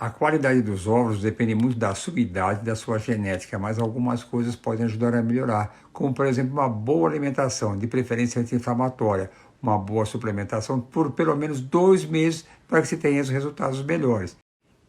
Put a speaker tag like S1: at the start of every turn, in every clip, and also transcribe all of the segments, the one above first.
S1: A qualidade dos ovos depende muito da sua idade e da sua genética, mas algumas coisas podem ajudar a melhorar, como por exemplo uma boa alimentação, de preferência anti-inflamatória, uma boa suplementação por pelo menos 2 meses para que se tenha os resultados melhores.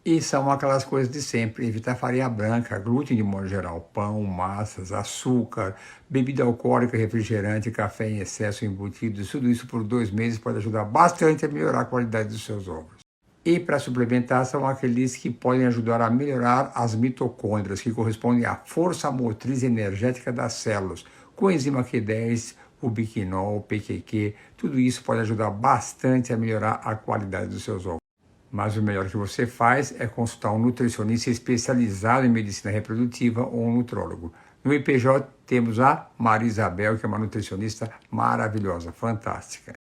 S1: E são aquelas coisas de sempre, evitar farinha branca, glúten de modo geral, pão, massas, açúcar, bebida alcoólica, refrigerante, café em excesso, embutidos, tudo isso por 2 meses pode ajudar bastante a melhorar a qualidade dos seus ovos. E para suplementar são aqueles que podem ajudar a melhorar as mitocôndrias, que correspondem à força motriz energética das células, com enzima Q10, o biquinol, o PQQ, tudo isso pode ajudar bastante a melhorar a qualidade dos seus ovos. Mas o melhor que você faz é consultar um nutricionista especializado em medicina reprodutiva ou um nutrólogo. No IPJ temos a Maria Isabel, que é uma nutricionista maravilhosa, fantástica.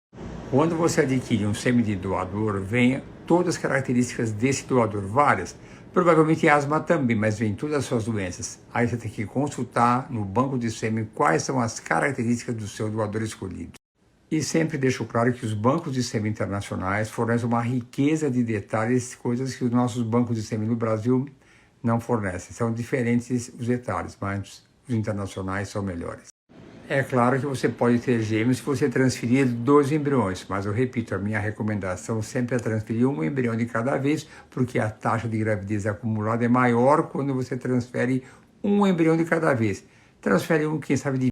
S1: Quando você adquire um sêmen de doador, vem todas as características desse doador, várias. Provavelmente asma também, mas vem todas as suas doenças. Aí você tem que consultar no banco de sêmen quais são as características do seu doador escolhido. E sempre deixo claro que os bancos de sêmen internacionais fornecem uma riqueza de detalhes, coisas que os nossos bancos de sêmen no Brasil não fornecem. São diferentes os detalhes, mas os internacionais são melhores. É claro que você pode ter gêmeos se você transferir 2 embriões, mas eu repito, a minha recomendação sempre é transferir um embrião de cada vez, porque a taxa de gravidez acumulada é maior quando você transfere um embrião de cada vez. Transfere um, quem sabe, de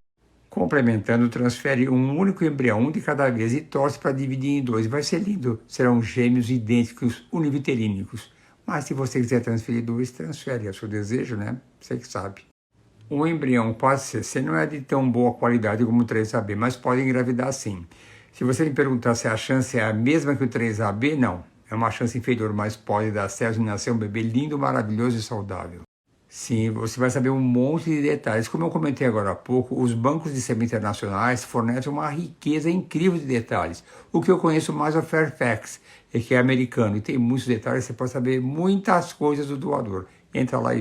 S1: complementando, transfere um único embrião, um de cada vez, e torce para dividir em 2. Vai ser lindo, serão gêmeos idênticos, univitelínicos. Mas se você quiser transferir 2, transfere, é o seu desejo, né? Você que sabe. Um embrião pode ser, não é de tão boa qualidade como o 3AB, mas pode engravidar sim. Se você me perguntar se a chance é a mesma que o 3AB, não. É uma chance inferior, mas pode dar certo e nascer um bebê lindo, maravilhoso e saudável. Sim, você vai saber um monte de detalhes. Como eu comentei agora há pouco, os bancos de sêmen internacionais fornecem uma riqueza incrível de detalhes. O que eu conheço mais é o Fairfax, que é americano, e tem muitos detalhes, você pode saber muitas coisas do doador. Entra lá e...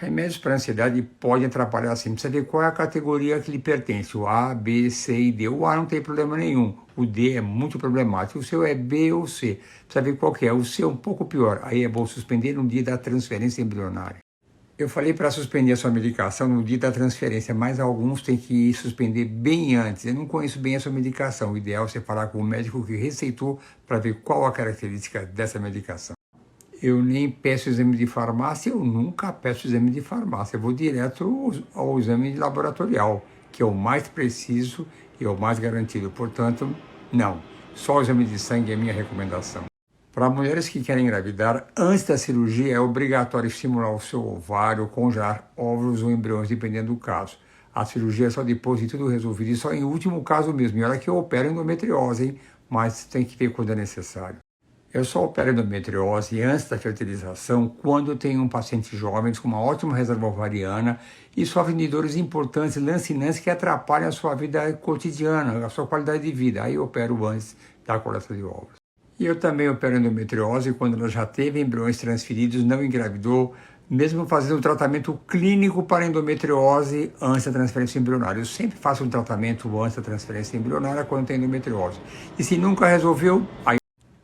S1: Remédios para ansiedade podem atrapalhar sim. Precisa ver qual é a categoria que lhe pertence. O A, B, C e D. O A não tem problema nenhum. O D é muito problemático. O seu é B ou C. Precisa ver qual que é. O C é um pouco pior. Aí é bom suspender no dia da transferência embrionária. Eu falei para suspender a sua medicação no dia da transferência, mas alguns têm que suspender bem antes. Eu não conheço bem a sua medicação. O ideal é você falar com o médico que receitou para ver qual a característica dessa medicação. Eu nem peço exame de farmácia, eu nunca peço exame de farmácia. Eu vou direto ao exame laboratorial, que é o mais preciso e é o mais garantido. Portanto, não. Só o exame de sangue é a minha recomendação. Para mulheres que querem engravidar, antes da cirurgia é obrigatório estimular o seu ovário, congelar óvulos ou embriões, dependendo do caso. A cirurgia é só depois de tudo resolvido e só em último caso mesmo. E olha que eu opero endometriose, hein? Mas tem que ver quando é necessário. Eu só opero endometriose antes da fertilização quando eu tenho um paciente jovem com uma ótima reserva ovariana e sofre de dores importantes, lancinantes, que atrapalham a sua vida cotidiana, a sua qualidade de vida. Aí eu opero antes da coleta de óvulos. E eu também opero endometriose quando ela já teve embriões transferidos, não engravidou, mesmo fazendo um tratamento clínico para endometriose antes da transferência embrionária. Eu sempre faço um tratamento antes da transferência embrionária quando tem endometriose. E se nunca resolveu,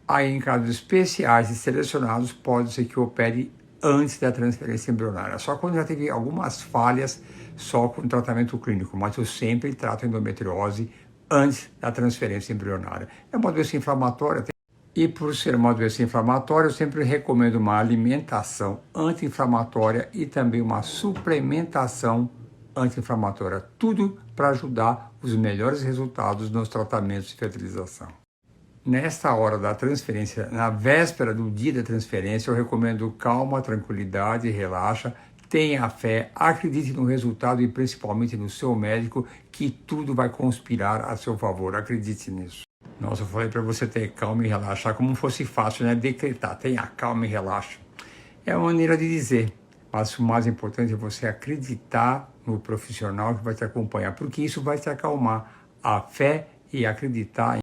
S1: aí em casos especiais e selecionados, pode ser que eu opere antes da transferência embrionária. Só quando já teve algumas falhas, só com tratamento clínico. Mas eu sempre trato endometriose antes da transferência embrionária. É uma doença inflamatória. E por ser uma doença inflamatória, eu sempre recomendo uma alimentação anti-inflamatória e também uma suplementação anti-inflamatória. Tudo para ajudar os melhores resultados nos tratamentos de fertilização. Nesta hora da transferência, na véspera do dia da transferência, eu recomendo calma, tranquilidade, relaxa, tenha fé, acredite no resultado e principalmente no seu médico, que tudo vai conspirar a seu favor. Acredite nisso. Nossa, eu falei para você ter calma e relaxar, como fosse fácil, né? Decretar, tenha calma e relaxa. É uma maneira de dizer, mas o mais importante é você acreditar no profissional que vai te acompanhar, porque isso vai te acalmar. A fé e acreditar,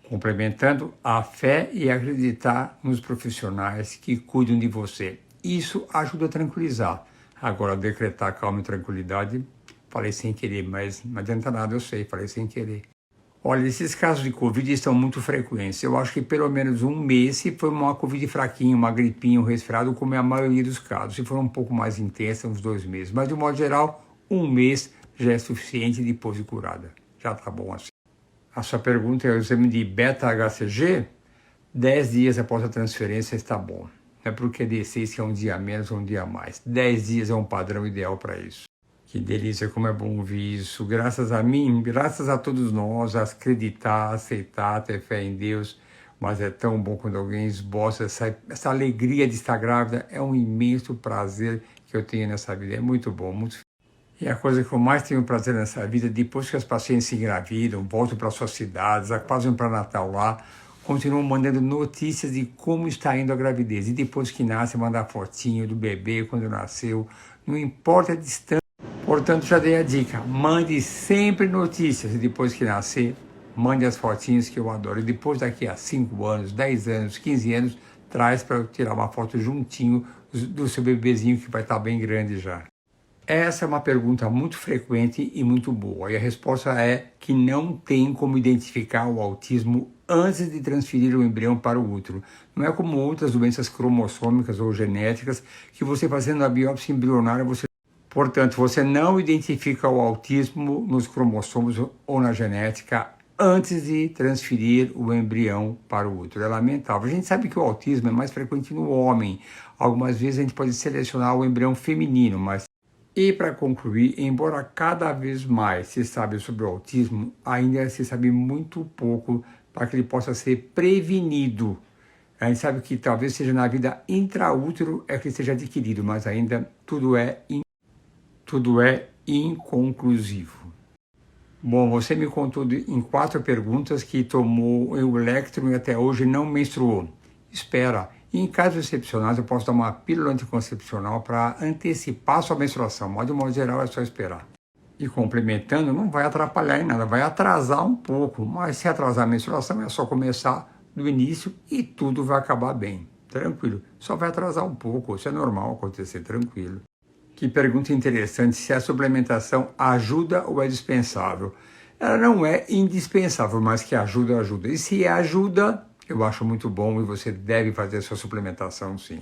S1: complementando a fé e acreditar nos profissionais que cuidam de você. Isso ajuda a tranquilizar. Agora, decretar calma e tranquilidade, falei sem querer, mas não adianta nada, eu sei, falei sem querer. Olha, esses casos de Covid estão muito frequentes. Eu acho que pelo menos um mês, se for uma Covid fraquinha, uma gripinha, um resfriado, como é a maioria dos casos. Se for um pouco mais intensa, uns 2 meses. Mas, de modo geral, um mês já é suficiente depois de curada. Já está bom assim. A sua pergunta é o exame de beta-HCG? 10 dias após a transferência está bom. Não é porque é D6 que é um dia a menos ou um dia a mais. 10 dias é um padrão ideal para isso. Que delícia, como é bom ouvir isso. Graças a mim, graças a todos nós, a acreditar, aceitar, ter fé em Deus. Mas é tão bom quando alguém esboça essa alegria de estar grávida. É um imenso prazer que eu tenho nessa vida. É muito bom, muito. E a coisa que eu mais tenho prazer nessa vida, depois que as pacientes se engravidam, voltam para suas cidades, fazem para Natal lá, continuam mandando notícias de como está indo a gravidez. E depois que nasce, mandar fotinho do bebê, quando nasceu. Não importa a distância. Portanto, já dei a dica, mande sempre notícias e depois que nascer, mande as fotinhas que eu adoro. E depois daqui a 5 anos, 10 anos, 15 anos, traz para eu tirar uma foto juntinho do seu bebezinho que vai estar bem grande já. Essa é uma pergunta muito frequente e muito boa. E a resposta é que não tem como identificar o autismo antes de transferir o embrião para o útero. Não é como outras doenças cromossômicas ou genéticas que você fazendo a biópsia embrionária, Portanto, você não identifica o autismo nos cromossomos ou na genética antes de transferir o embrião para o útero. É lamentável. A gente sabe que o autismo é mais frequente no homem. Algumas vezes a gente pode selecionar o embrião feminino, mas... E para concluir, embora cada vez mais se sabe sobre o autismo, ainda se sabe muito pouco para que ele possa ser prevenido. A gente sabe que talvez seja na vida intraútero é que ele seja adquirido, mas ainda tudo é inconclusivo. Bom, você me contou em 4 perguntas que tomou o Electron e até hoje não menstruou. Espera, e em casos excepcionais eu posso dar uma pílula anticoncepcional para antecipar sua menstruação, mas de modo geral é só esperar. E complementando, não vai atrapalhar em nada, vai atrasar um pouco, mas se atrasar a menstruação é só começar do início e tudo vai acabar bem, tranquilo. Só vai atrasar um pouco, isso é normal acontecer, tranquilo. Que pergunta interessante, se a suplementação ajuda ou é dispensável. Ela não é indispensável, mas que ajuda, ajuda. E se ajuda, eu acho muito bom e você deve fazer a sua suplementação sim.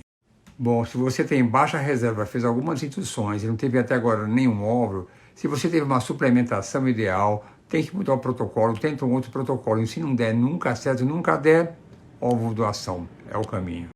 S1: Bom, se você tem baixa reserva, fez algumas induções e não teve até agora nenhum óvulo, se você teve uma suplementação ideal, tem que mudar o protocolo, tenta um outro protocolo. E se não der, nunca certo, nunca der, óvulo doação é o caminho.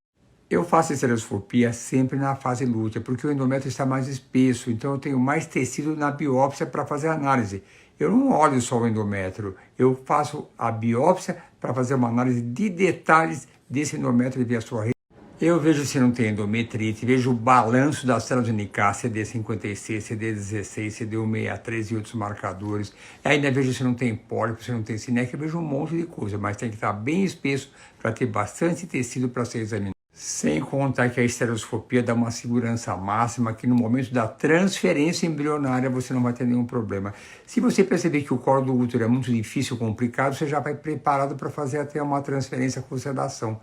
S1: Eu faço estereoscopia sempre na fase lútea, porque o endométrio está mais espesso, então eu tenho mais tecido na biópsia para fazer análise. Eu não olho só o endométrio, eu faço a biópsia para fazer uma análise de detalhes desse endométrio via sua rede. Eu vejo se não tem endometrite, vejo o balanço das células de NK, CD56, CD16, CD163 e outros marcadores. Ainda vejo se não tem pólipo, se não tem sinéquia, eu vejo um monte de coisa, mas tem que estar bem espesso para ter bastante tecido para ser examinado. Sem contar que a estereoscopia dá uma segurança máxima que no momento da transferência embrionária você não vai ter nenhum problema. Se você perceber que o colo do útero é muito difícil, complicado, você já vai preparado para fazer até uma transferência com sedação.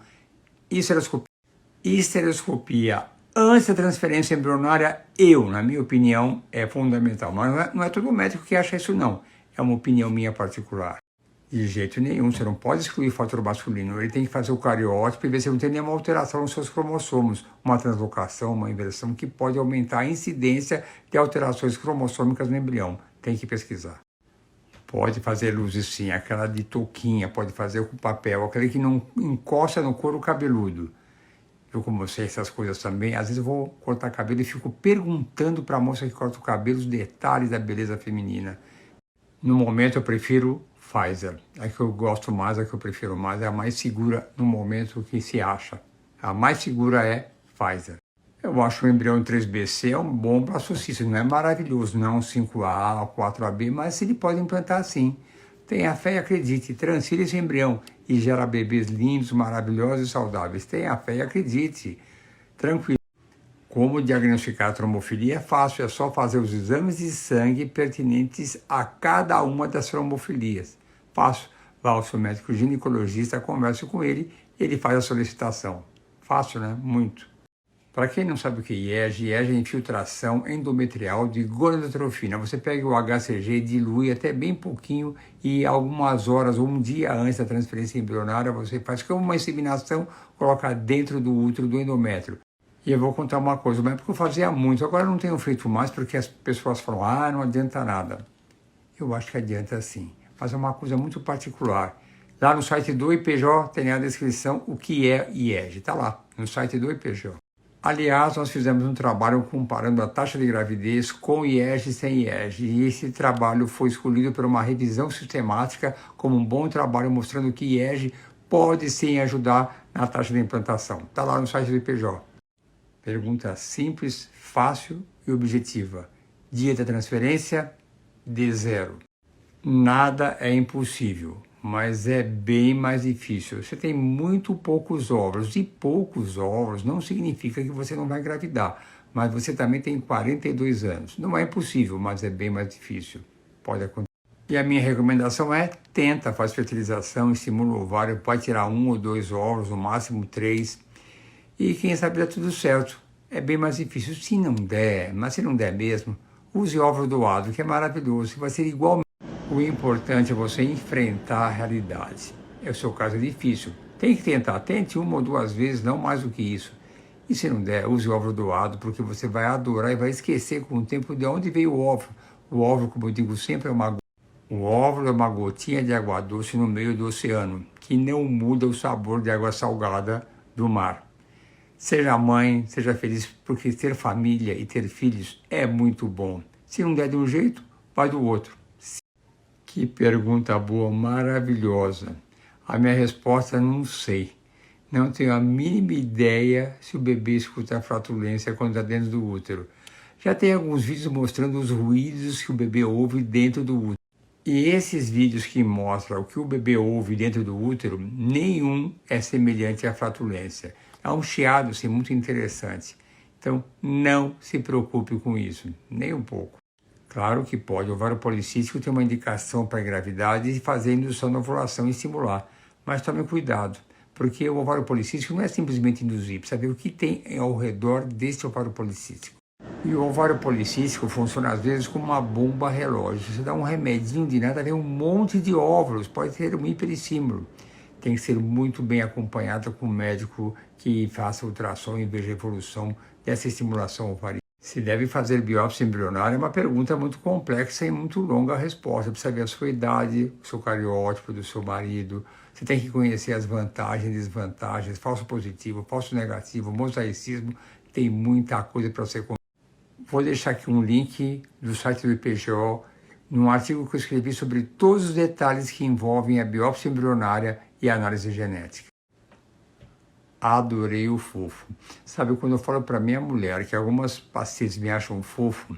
S1: Estereoscopia antes da transferência embrionária, na minha opinião, é fundamental. Mas não é todo médico que acha isso não. É uma opinião minha particular. De jeito nenhum, você não pode excluir o fator masculino, ele tem que fazer o cariótipo e ver se não tem nenhuma alteração nos seus cromossomos, uma translocação, uma inversão, que pode aumentar a incidência de alterações cromossômicas no embrião. Tem que pesquisar. Pode fazer luzes sim, aquela de touquinha, pode fazer com papel, aquele que não encosta no couro cabeludo. Eu, como sei essas coisas também, às vezes eu vou cortar cabelo e fico perguntando para a moça que corta o cabelo os detalhes da beleza feminina. No momento eu prefiro Pfizer, a que eu gosto mais, a que eu prefiro mais, é a mais segura no momento que se acha. A mais segura é Pfizer. Eu acho o embrião 3BC é um bom braço suíço, não é maravilhoso, não é um 5A ou 4AB, mas ele pode implantar sim. Tenha fé e acredite, transfira esse embrião e gera bebês lindos, maravilhosos e saudáveis. Tenha fé e acredite, tranquilo. Como diagnosticar a trombofilia é fácil, é só fazer os exames de sangue pertinentes a cada uma das trombofilias. Fácil, vá ao seu médico ginecologista, converse com ele e ele faz a solicitação. Fácil, né? Muito. Para quem não sabe o que é IEG é infiltração endometrial de gonadotrofina. Você pega o HCG, dilui até bem pouquinho e algumas horas ou um dia antes da transferência embrionária você faz como uma inseminação, coloca dentro do útero do endométrio. E eu vou contar uma coisa, mas porque eu fazia muito, agora eu não tenho feito mais porque as pessoas falam, não adianta nada. Eu acho que adianta sim, mas é uma coisa muito particular. Lá no site do IPJ tem a descrição o que é IEG, está lá, no site do IPJ. Aliás, nós fizemos um trabalho comparando a taxa de gravidez com IEG e sem IEG, e esse trabalho foi escolhido por uma revisão sistemática como um bom trabalho mostrando que IEG pode sim ajudar na taxa de implantação. Está lá no site do IPJ. Pergunta simples, fácil e objetiva. Dia da transferência? D0. Nada é impossível, mas é bem mais difícil. Você tem muito poucos óvulos, e poucos óvulos não significa que você não vai engravidar, mas você também tem 42 anos. Não é impossível, mas é bem mais difícil. Pode acontecer. E a minha recomendação é, tenta, faz fertilização, estimula o ovário, pode tirar 1 ou 2 óvulos, no máximo 3, e quem sabe dá tudo certo. É bem mais difícil. Se não der, mas se não der mesmo, use óvulo doado, que é maravilhoso, vai ser igual. O importante é você enfrentar a realidade. O seu caso é difícil. Tem que tentar. Tente 1 ou 2 vezes, não mais do que isso. E se não der, use o óvulo doado, porque você vai adorar e vai esquecer com o tempo de onde veio o óvulo. O óvulo, como eu digo sempre, o óvulo é uma gotinha de água doce no meio do oceano, que não muda o sabor de água salgada do mar. Seja mãe, seja feliz, porque ter família e ter filhos é muito bom. Se não der de um jeito, vai do outro. Que pergunta boa, maravilhosa. A minha resposta, não sei. Não tenho a mínima ideia se o bebê escuta a flatulência quando está dentro do útero. Já tem alguns vídeos mostrando os ruídos que o bebê ouve dentro do útero. E esses vídeos que mostram o que o bebê ouve dentro do útero, nenhum é semelhante à flatulência. É um chiado assim, muito interessante. Então, não se preocupe com isso, nem um pouco. Claro que pode, o ovário policístico tem uma indicação para gravidade e fazer indução na ovulação e estimular. Mas tome cuidado, porque o ovário policístico não é simplesmente induzir, precisa ver o que tem ao redor desse ovário policístico. E o ovário policístico funciona às vezes como uma bomba relógio. Você dá um remedinho de nada, vem um monte de óvulos, pode ter um hiperestímulo. Tem que ser muito bem acompanhada com um médico que faça ultrassom e veja a evolução dessa estimulação ovárica. Se deve fazer biópsia embrionária é uma pergunta muito complexa e muito longa a resposta. Precisa ver a sua idade, o seu cariótipo do seu marido. Você tem que conhecer as vantagens e desvantagens, falso positivo, falso negativo, mosaicismo. Tem muita coisa para você conhecer. Vou deixar aqui um link do site do IPGO, num artigo que eu escrevi sobre todos os detalhes que envolvem a biópsia embrionária e a análise genética. Adorei o fofo. Sabe, quando eu falo para minha mulher que algumas pacientes me acham fofo,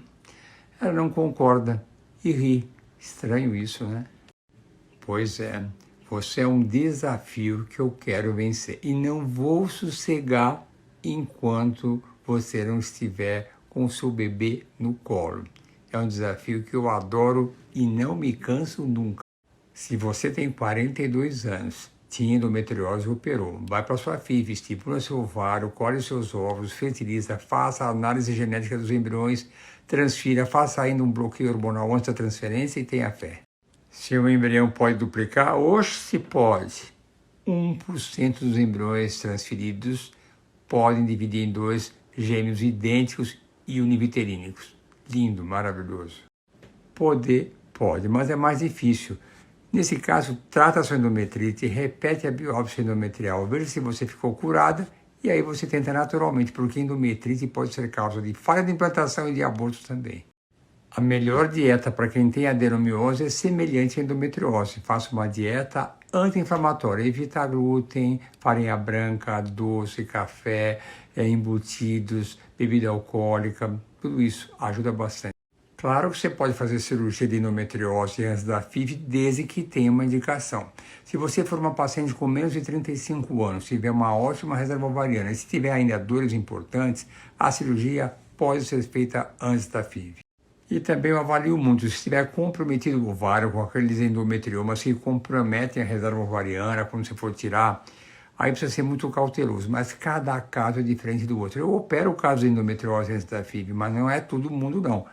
S1: ela não concorda e ri. Estranho isso, né? Pois é, você é um desafio que eu quero vencer. E não vou sossegar enquanto você não estiver com o seu bebê no colo. É um desafio que eu adoro e não me canso nunca. Se você tem 42 anos, tinha endometriose e operou, vai para sua FIV, estimula seu ovário, colhe seus óvulos, fertiliza, faça a análise genética dos embriões, transfira, faça ainda um bloqueio hormonal antes da transferência e tenha fé. Seu embrião pode duplicar? Hoje se pode. 1% dos embriões transferidos podem dividir em 2 gêmeos idênticos e univiterínicos. Lindo, maravilhoso. Poder, pode, mas é mais difícil. Nesse caso, trata a sua endometrite, repete a biópsia endometrial, veja se você ficou curada e aí você tenta naturalmente, porque endometrite pode ser causa de falha de implantação e de aborto também. A melhor dieta para quem tem adenomiose é semelhante à endometriose. Faça uma dieta anti-inflamatória, evita glúten, farinha branca, doce, café, embutidos, bebida alcoólica, tudo isso ajuda bastante. Claro que você pode fazer cirurgia de endometriose antes da FIV, desde que tenha uma indicação. Se você for uma paciente com menos de 35 anos, tiver uma ótima reserva ovariana e se tiver ainda dores importantes, a cirurgia pode ser feita antes da FIV. E também eu avalio muito, se estiver comprometido o ovário com aqueles endometriomas que comprometem a reserva ovariana, quando você for tirar aí precisa ser muito cauteloso, mas cada caso é diferente do outro. Eu opero o caso de endometriose antes da FIV, mas não é todo mundo não.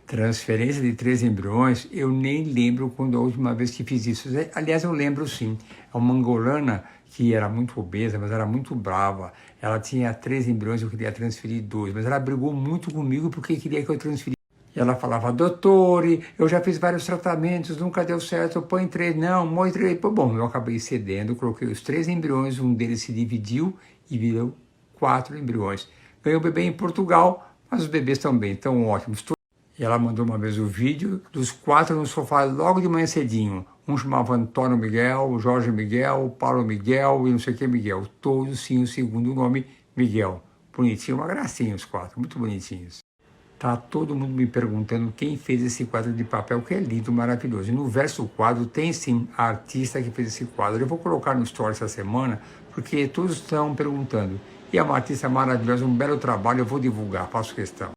S1: Transferência de 3 embriões, eu nem lembro quando a última vez que fiz isso. Aliás, eu lembro sim. É uma angolana que era muito obesa, mas era muito brava. Ela tinha 3 embriões, eu queria transferir 2, mas ela brigou muito comigo porque queria que eu transferisse. E ela falava, doutor, eu já fiz vários tratamentos, nunca deu certo, põe 3, não, põe 3. Bom, eu acabei cedendo, coloquei os 3 embriões, um deles se dividiu e virou 4 embriões. Ganhei o bebê em Portugal, mas os bebês também estão ótimos. E ela mandou uma vez o vídeo dos 4 no sofá logo de manhã cedinho. Um chamava Antônio Miguel, Jorge Miguel, Paulo Miguel e não sei o que Miguel. Todos sim o segundo nome Miguel. Bonitinho, uma gracinha os 4, muito bonitinhos. Tá todo mundo me perguntando quem fez esse quadro de papel, que é lindo, maravilhoso. E no verso do quadro tem sim a artista que fez esse quadro. Eu vou colocar no story essa semana, porque todos estão perguntando. E é uma artista maravilhosa, um belo trabalho, eu vou divulgar, faço questão.